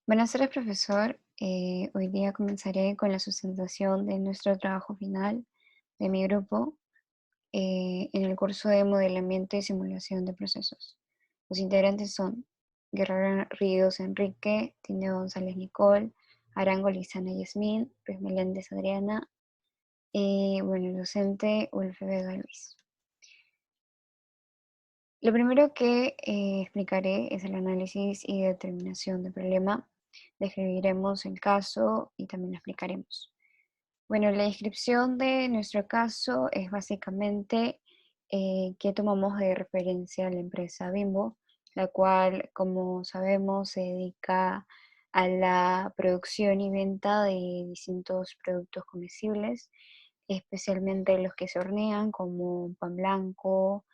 Buenas tardes, profesor. Hoy día comenzaré con la sustentación de nuestro trabajo final de mi grupo en el curso de modelamiento y simulación de procesos. Los integrantes son Guerrero Ríos Enrique, Tineo González Nicole, Arango Lizana Yasmín, Luis Meléndez Adriana y bueno, el docente Ulfe Vega Luis. Lo primero que explicaré es el análisis y determinación del problema. Describiremos el caso y también lo explicaremos. Bueno, la descripción de nuestro caso es básicamente que tomamos de referencia a la empresa Bimbo, la cual, como sabemos, se dedica a la producción y venta de distintos productos comestibles, especialmente los que se hornean, como pan blanco,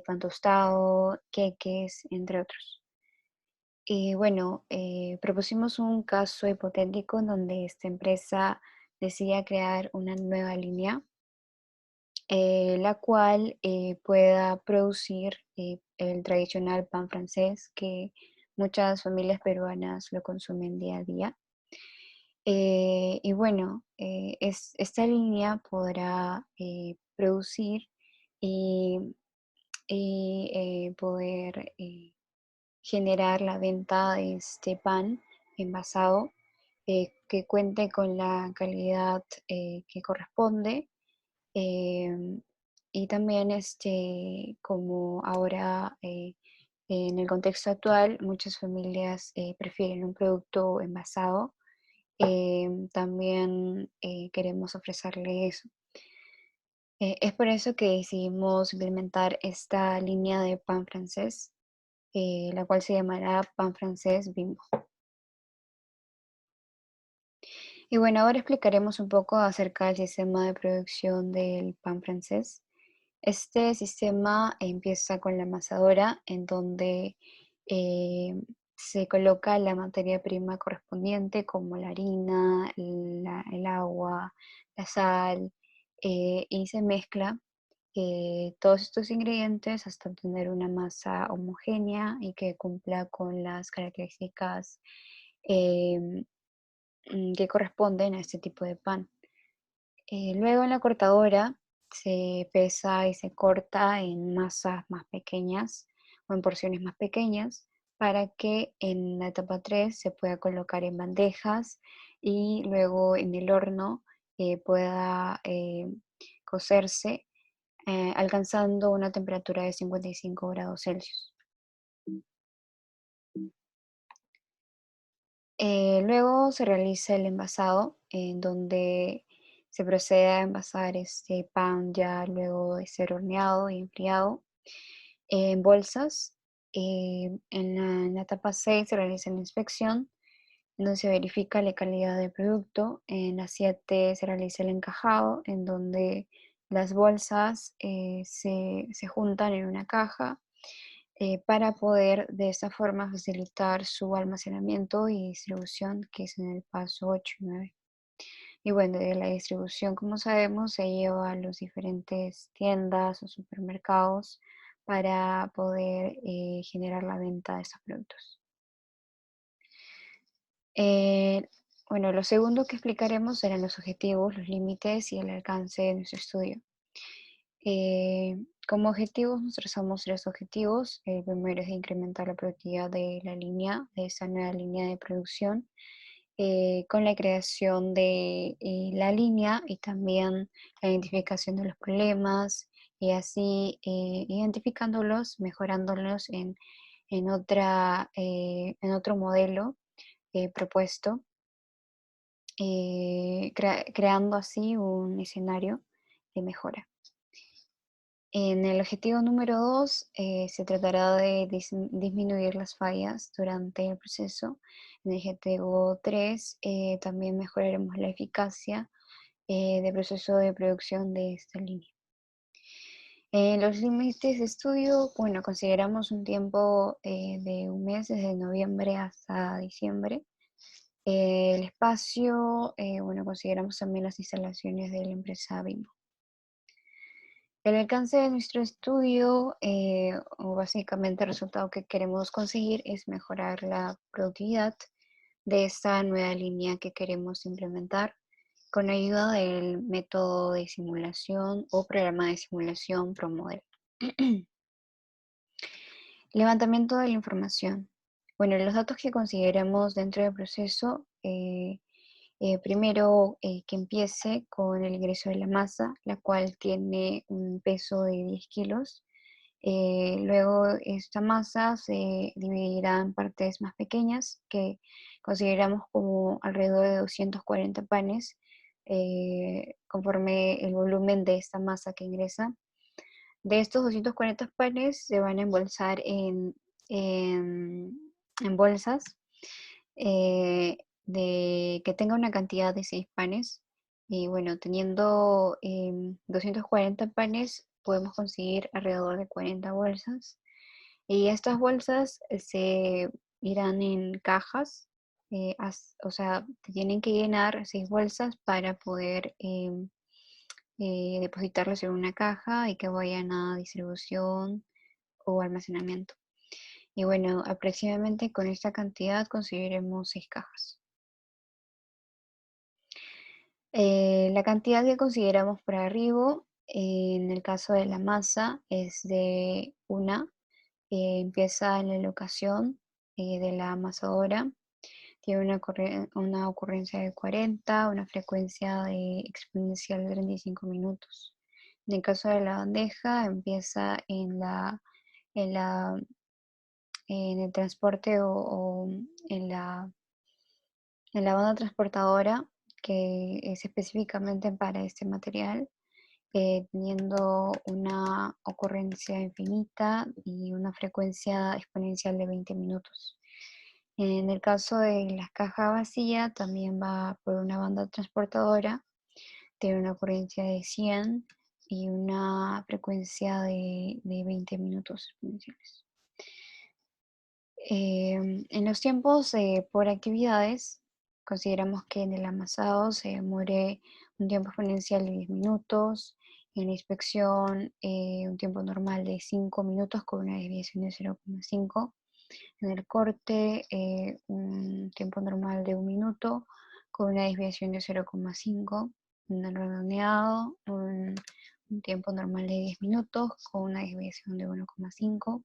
pan tostado, queques, entre otros. Y bueno, propusimos un caso hipotético en donde esta empresa decida crear una nueva línea, la cual pueda producir el tradicional pan francés que muchas familias peruanas lo consumen día a día. Y bueno, esta línea podrá producir y, y poder generar la venta de este pan envasado que cuente con la calidad que corresponde. em, y también como ahora en el contexto actual muchas familias prefieren un producto envasado, también queremos ofrecerle eso. Es por eso que decidimos implementar esta línea de pan francés, la cual se llamará Pan Francés Bimbo. Y bueno, ahora explicaremos un poco acerca del sistema de producción del pan francés. Este sistema empieza con la amasadora, en donde eh, se coloca la materia prima correspondiente, como la harina, el agua, la sal, y se mezcla todos estos ingredientes hasta obtener una masa homogénea y que cumpla con las características em, que corresponden a este tipo de pan. Luego en la cortadora se pesa y se corta en masas más pequeñas o en porciones más pequeñas para que en la etapa 3 se pueda colocar en bandejas y luego en el horno pueda cocerse alcanzando una temperatura de 55 grados Celsius. Luego se realiza el envasado, en donde se procede a envasar este pan ya luego de ser horneado y enfriado en bolsas. En la etapa 6 se realiza la inspección, en donde se verifica la calidad del producto. En la 7 se realiza el encajado, en donde las bolsas se juntan en una caja para poder de esta forma facilitar su almacenamiento y distribución, que es en el paso 8 y 9. Y bueno, de la distribución, como sabemos, se lleva a las diferentes tiendas o supermercados para poder generar la venta de estos productos. Eh, bueno, lo segundo que explicaremos serán los objetivos, los límites y el alcance de nuestro estudio. Eh, Como objetivos, nos trazamos tres objetivos. El primero es incrementar la productividad de la línea, de esa nueva línea de producción, con la creación de la línea y también la identificación de los problemas y así identificándolos, mejorándolos en otro modelo propuesto, creando así un escenario de mejora. En el objetivo número 2 se tratará de disminuir las fallas durante el proceso. En el objetivo 3 también mejoraremos la eficacia del proceso de producción de esta línea. En los límites de estudio, bueno, consideramos un tiempo de un mes, desde noviembre hasta diciembre. El espacio, bueno, consideramos también las instalaciones de la empresa Bimbo. El alcance de nuestro estudio, o básicamente el resultado que queremos conseguir, es mejorar la productividad de esta nueva línea que queremos implementar con ayuda del método de simulación o programa de simulación ProModel. Levantamiento de la información. Bueno, los datos que consideremos dentro del proceso, primero que empiece con el ingreso de la masa, la cual tiene un peso de 10 kilos. Luego esta masa se dividirá en partes más pequeñas que consideramos como alrededor de 240 panes, conforme el volumen de esta masa que ingresa. De estos 240 panes se van a embolsar en bolsas que tenga una cantidad de 6 panes. Y bueno, teniendo 240 panes, podemos conseguir alrededor de 40 bolsas. Y estas bolsas se irán en cajas, o sea, tienen que llenar 6 bolsas para poder depositarlas en una caja y que vayan a distribución o almacenamiento. Y bueno, aproximadamente con esta cantidad conseguiremos 6 cajas. La cantidad que consideramos para arribo, en el caso de la masa, es de una. Empieza en la locación de la amasadora. Tiene una ocurrencia de 40, una frecuencia de exponencial de 35 minutos. En el caso de la bandeja, empieza en, la, en el transporte o en la banda transportadora, que es específicamente para este material, teniendo una ocurrencia infinita y una frecuencia exponencial de 20 minutos. En el caso de la caja vacía, también va por una banda transportadora, tiene una ocurrencia de 100 y una frecuencia de 20 minutos exponenciales. En los tiempos por actividades, consideramos que en el amasado se demore un tiempo exponencial de 10 minutos, en la inspección un tiempo normal de 5 minutos con una desviación de 0,5, en el corte un tiempo normal de 1 minuto con una desviación de 0,5, en el redondeado un tiempo normal de 10 minutos con una desviación de 1,5.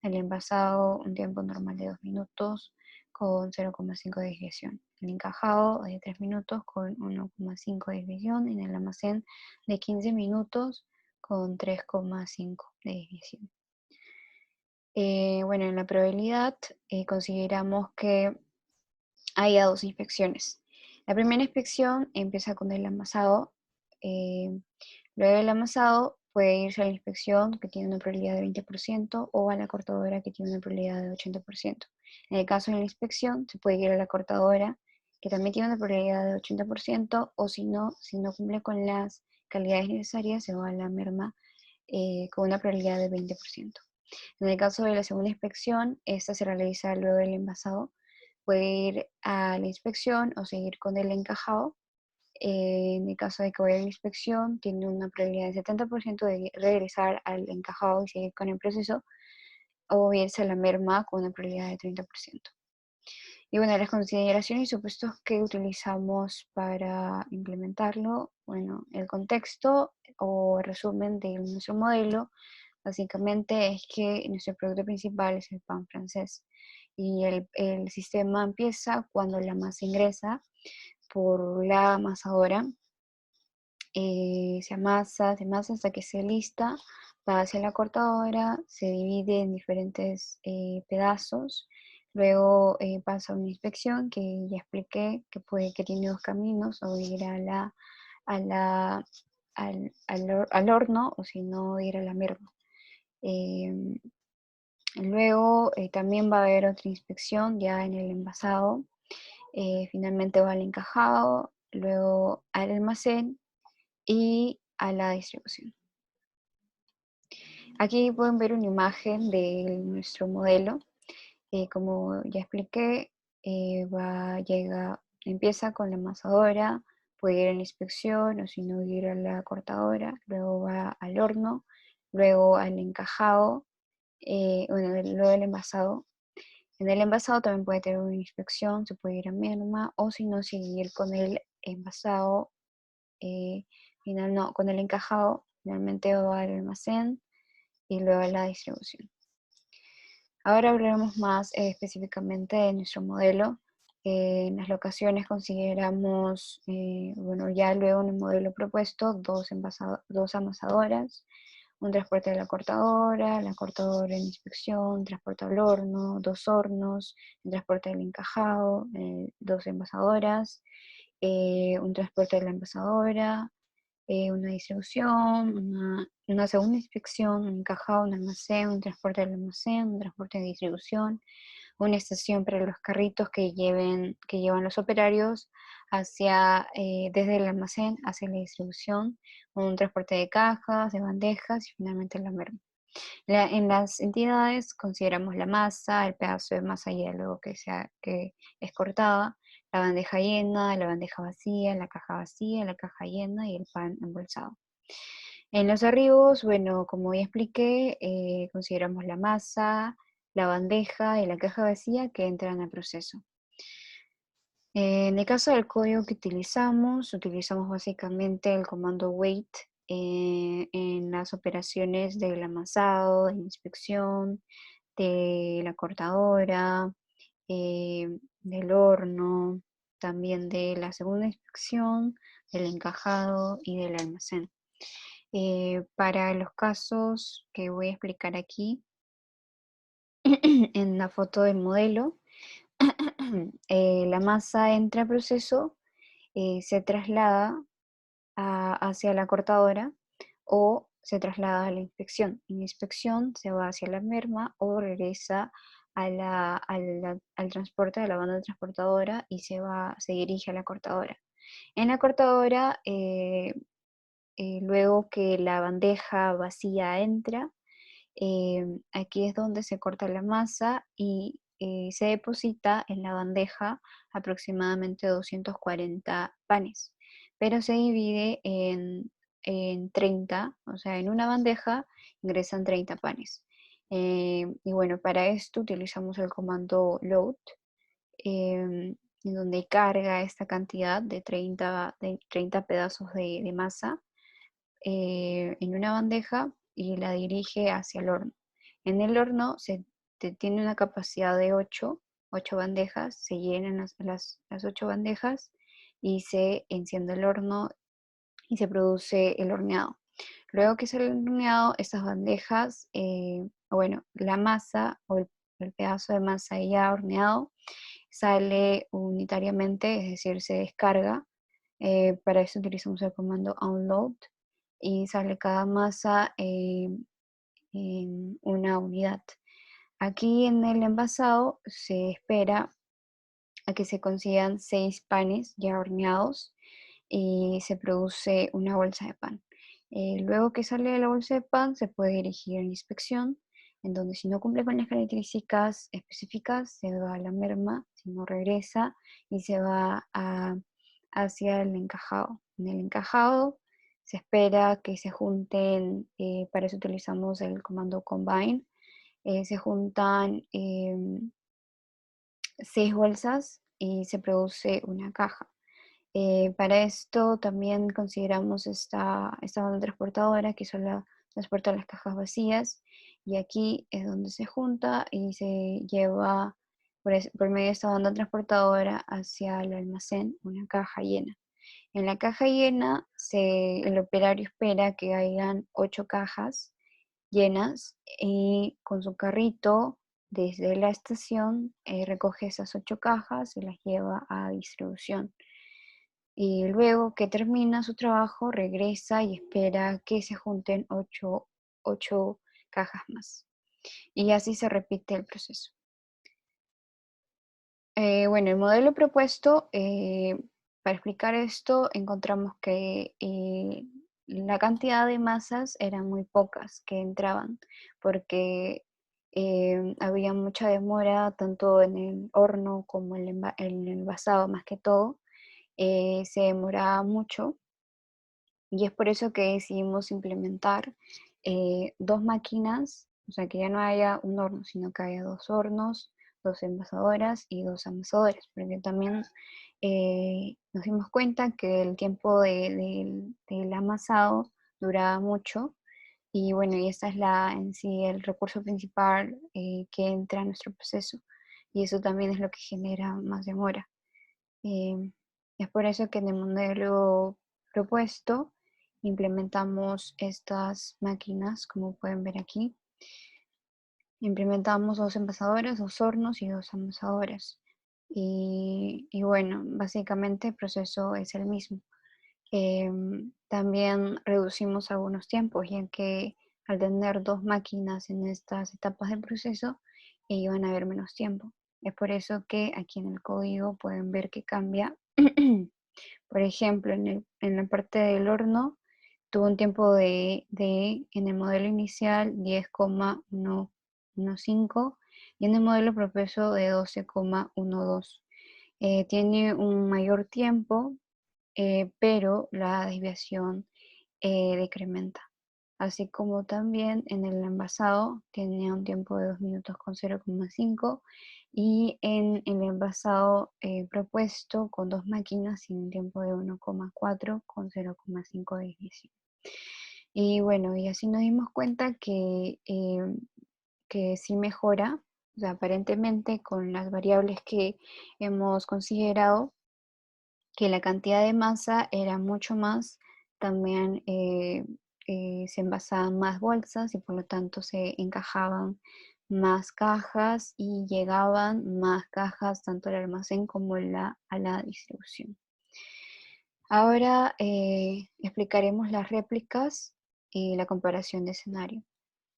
El envasado, un tiempo normal de 2 minutos con 0,5 de desviación. El encajado de 3 minutos con 1,5 de desviación. En el almacén de 15 minutos con 3,5 de desviación. Bueno, en la probabilidad consideramos que haya 2 inspecciones. La primera inspección empieza con el amasado. eh, Luego del amasado puede irse a la inspección, que tiene una probabilidad de 20%, o a la cortadora, que tiene una probabilidad de 80%. En el caso de la inspección, se puede ir a la cortadora, que también tiene una probabilidad de 80%, o si no cumple con las calidades necesarias, se va a la merma con una probabilidad de 20%. En el caso de la segunda inspección, esta se realiza luego del envasado. Puede ir a la inspección o seguir con el encajado. En el caso de que vaya a la inspección, tiene una probabilidad de 70% de regresar al encajado y seguir con el proceso, o irse a la merma con una probabilidad de 30%. Y bueno, las consideraciones y supuestos que utilizamos para implementarlo, bueno, el contexto o resumen de nuestro modelo, básicamente es que nuestro producto principal es el pan francés y el sistema empieza cuando la masa ingresa por la amasadora, se amasa hasta que esté lista, va hacia la cortadora, se divide en diferentes pedazos, luego pasa a una inspección que ya expliqué que tiene dos caminos, o ir a la, al horno o si no ir a la merma. Luego también va a haber otra inspección ya en el envasado, finalmente va al encajado, luego al almacén y a la distribución. Aquí pueden ver una imagen de nuestro modelo. Como ya expliqué, empieza con la amasadora, puede ir a la inspección o si no ir a la cortadora, luego va al horno, luego al encajado, luego al envasado En el envasado también puede tener una inspección, se puede ir a merma o si no seguir con el envasado, no, con el encajado, finalmente va al almacén y luego a la distribución. Ahora hablaremos más específicamente de nuestro modelo. En las locaciones consideramos, bueno, ya luego en el modelo propuesto, dos amasadoras, un transporte de la cortadora en inspección, transporte al horno, dos hornos, el transporte del encajado, dos envasadoras, un transporte de la envasadora, una distribución, una segunda inspección, un encajado, un almacén, un transporte del almacén, un transporte de distribución, una estación para los carritos que llevan los operarios desde el almacén hacia la distribución, un transporte de cajas, de bandejas y finalmente la merma. En las entidades consideramos la masa, el pedazo de masa ya luego que es cortada, la bandeja llena, la bandeja vacía, la caja llena y el pan embolsado. En los arribos, bueno, como ya expliqué, consideramos la masa, la bandeja y la caja vacía que entran al proceso. En el caso del código que utilizamos básicamente el comando wait en las operaciones del amasado, de inspección, de la cortadora, del horno, también de la segunda inspección, del encajado y del almacén. Para los casos que voy a explicar aquí, en la foto del modelo, la masa entra a proceso, se traslada hacia la cortadora o se traslada a la inspección. En la inspección se va hacia la merma o regresa al transporte de la banda transportadora y se dirige a la cortadora. En la cortadora, luego que la bandeja vacía entra, aquí es donde se corta la masa y se deposita en la bandeja aproximadamente 240 panes, pero se divide en 30, o sea, en una bandeja ingresan 30 panes. Y bueno, para esto utilizamos el comando load, en donde carga esta cantidad de 30 pedazos de masa en una bandeja y la dirige hacia el horno. En el horno tiene una capacidad de 8 bandejas, se llenan las 8 bandejas y se enciende el horno y se produce el horneado. Luego que sale el horneado, estas bandejas, bueno, la masa o el pedazo de masa ya horneado sale unitariamente, es decir, se descarga. Para eso utilizamos el comando unload y sale cada masa en una unidad. Aquí en el envasado se espera a que se consigan 6 panes ya horneados y se produce una bolsa de pan. Luego que sale de la bolsa de pan se puede dirigir a la inspección, en donde si no cumple con las características específicas se va a la merma, si no regresa y se va hacia el encajado. En el encajado se espera que se junten, para eso utilizamos el comando combine, se juntan 6 bolsas y se produce una caja. Para esto también consideramos esta banda transportadora que solo transporta las cajas vacías y aquí es donde se junta y se lleva por medio de esta banda transportadora hacia el almacén una caja llena. En la caja llena el operario espera que hayan 8 cajas llenas y con su carrito desde la estación recoge esas 8 cajas y las lleva a distribución. Y luego que termina su trabajo, regresa y espera que se junten 8 cajas más. Y así se repite el proceso. Bueno, el modelo propuesto, para explicar esto, encontramos que la cantidad de masas eran muy pocas que entraban, porque había mucha demora tanto en el horno como en el envasado, más que todo. Se demoraba mucho y es por eso que decidimos implementar 2 máquinas, o sea, que ya no haya un horno, sino que haya 2 hornos, 2 envasadoras y 2 amasadores, porque también nos dimos cuenta que el tiempo del amasado duraba mucho y bueno, y esta es en sí el recurso principal que entra a nuestro proceso y eso también es lo que genera más demora. Eh, es por eso que en el modelo propuesto implementamos estas máquinas, como pueden ver aquí. Implementamos 2 envasadoras, 2 hornos y 2 amasadoras. Y bueno, básicamente el proceso es el mismo. También reducimos algunos tiempos, ya que al tener 2 máquinas en estas etapas del proceso, iban a haber menos tiempo. Es por eso que aquí en el código pueden ver que cambia. Por ejemplo, en la parte del horno tuvo un tiempo en el modelo inicial 10,115 y en el modelo propuesto de 12,12. Tiene un mayor tiempo, pero la desviación decrementa. Así como también en el envasado tenía un tiempo de 2 minutos con 0,5 y en el envasado propuesto con 2 máquinas tiene un tiempo de 1,4 con 0,5 de desviación. Y bueno, y así nos dimos cuenta que sí mejora, o sea, aparentemente con las variables que hemos considerado, que la cantidad de masa era mucho más, también se envasaban más bolsas y por lo tanto se encajaban más cajas y llegaban más cajas tanto al almacén como a la distribución. Ahora explicaremos las réplicas y la comparación de escenario.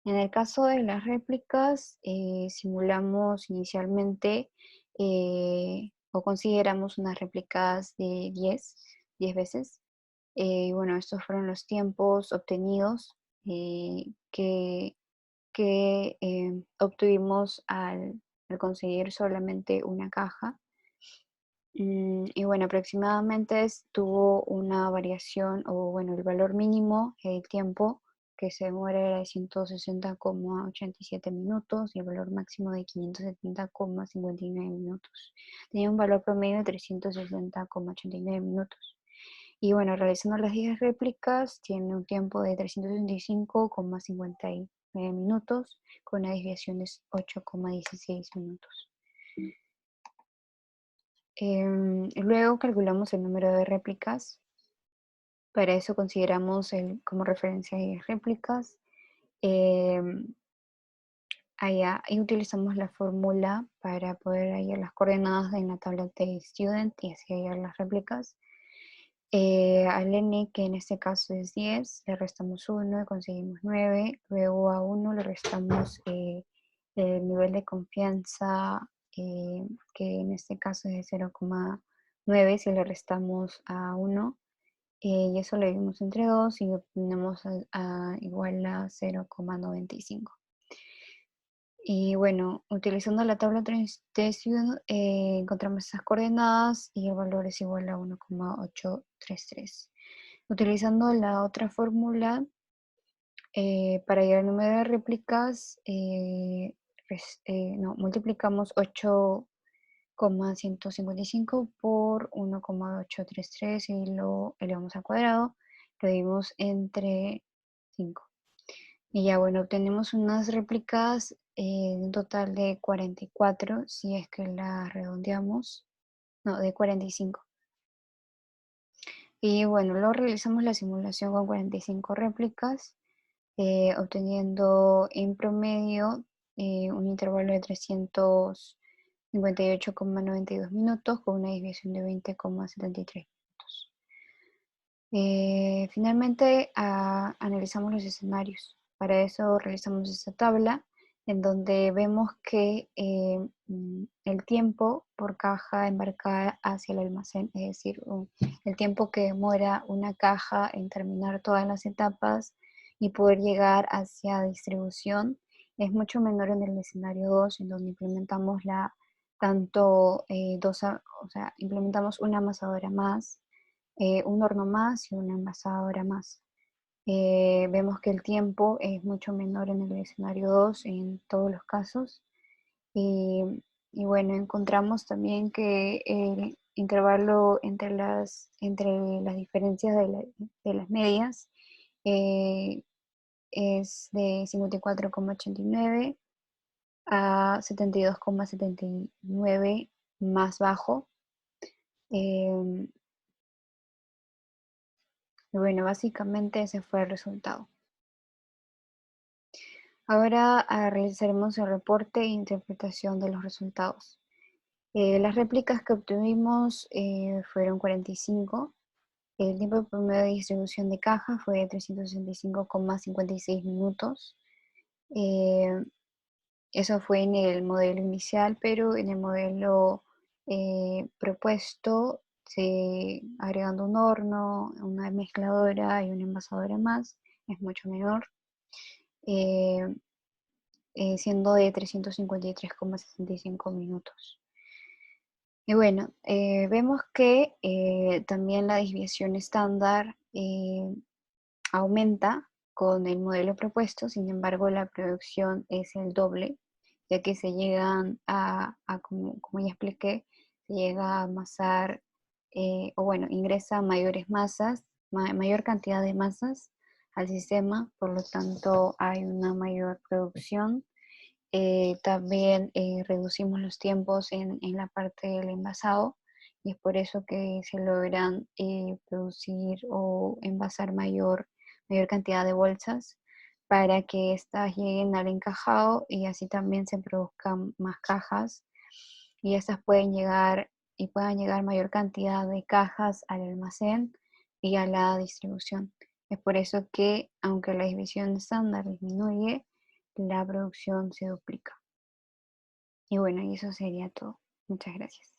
En el caso de las réplicas, simulamos inicialmente o consideramos unas réplicas de 10 veces. Bueno, estos fueron los tiempos obtenidos que obtuvimos al conseguir solamente una caja. Y bueno, aproximadamente tuvo una variación, o bueno, el valor mínimo, el tiempo que se demora era de 160,87 minutos y el valor máximo de 570,59 minutos. Tenía un valor promedio de 360,89 minutos. Y bueno, realizando las 10 réplicas, tiene un tiempo de 365,59 minutos con una desviación de 8,16 minutos. Luego calculamos el número de réplicas. Para eso consideramos como referencia 10 réplicas. Ahí utilizamos la fórmula para poder hallar las coordenadas en la tabla de student y así hallar las réplicas. Al n, que en este caso es 10, le restamos 1 y conseguimos 9. Luego a 1 le restamos el nivel de confianza, que en este caso es de 0,9 si le restamos a 1. Y eso lo dividimos entre 2 y obtenemos igual a 0,95. Y bueno, utilizando la tabla de Student, encontramos esas coordenadas y el valor es igual a 1,833. Utilizando la otra fórmula, para hallar el número de réplicas, multiplicamos 8,155 por 1,833 y lo elevamos al cuadrado, lo dividimos entre 5. Y ya bueno, obtenemos unas réplicas de un total de 44, si es que las redondeamos, no, de 45. Y bueno, luego realizamos la simulación con 45 réplicas, obteniendo en promedio un intervalo de 358,92 minutos con una desviación de 20,73 minutos. Finalmente, analizamos los escenarios. Para eso realizamos esta tabla en donde vemos que el tiempo por caja embarcada hacia el almacén, es decir, el tiempo que demora una caja en terminar todas las etapas y poder llegar hacia distribución, es mucho menor en el escenario 2, en donde implementamos implementamos una amasadora más, un horno más y una envasadora más. Vemos que el tiempo es mucho menor en el escenario 2 en todos los casos. Y Y bueno, encontramos también que el intervalo entre las diferencias de las medias eh, es de 54,89 a 72,79 más bajo. Em, y bueno, básicamente ese fue el resultado. Ahora realizaremos el reporte e interpretación de los resultados. Las réplicas que obtuvimos fueron 45. El tiempo promedio de distribución de caja fue de 365,56 minutos. Eh, Eso fue en el modelo inicial, pero en el modelo propuesto, agregando un horno, una mezcladora y una envasadora más, es mucho menor, eh, siendo de 353,65 minutos. Y bueno, vemos que también la desviación estándar aumenta con el modelo propuesto. Sin embargo, la producción es el doble, ya que se llegan como ya expliqué, se llega a amasar, o bueno, ingresa mayores masas, mayor cantidad de masas al sistema, por lo tanto hay una mayor producción. También reducimos los tiempos en la parte del envasado, y es por eso que se logran producir o envasar mayor cantidad de bolsas para que éstas lleguen al encajado y así también se produzcan más cajas, y estas puedan llegar mayor cantidad de cajas al almacén y a la distribución. Es por eso que, aunque la división estándar disminuye, la producción se duplica. Y bueno, y eso sería todo. Muchas gracias.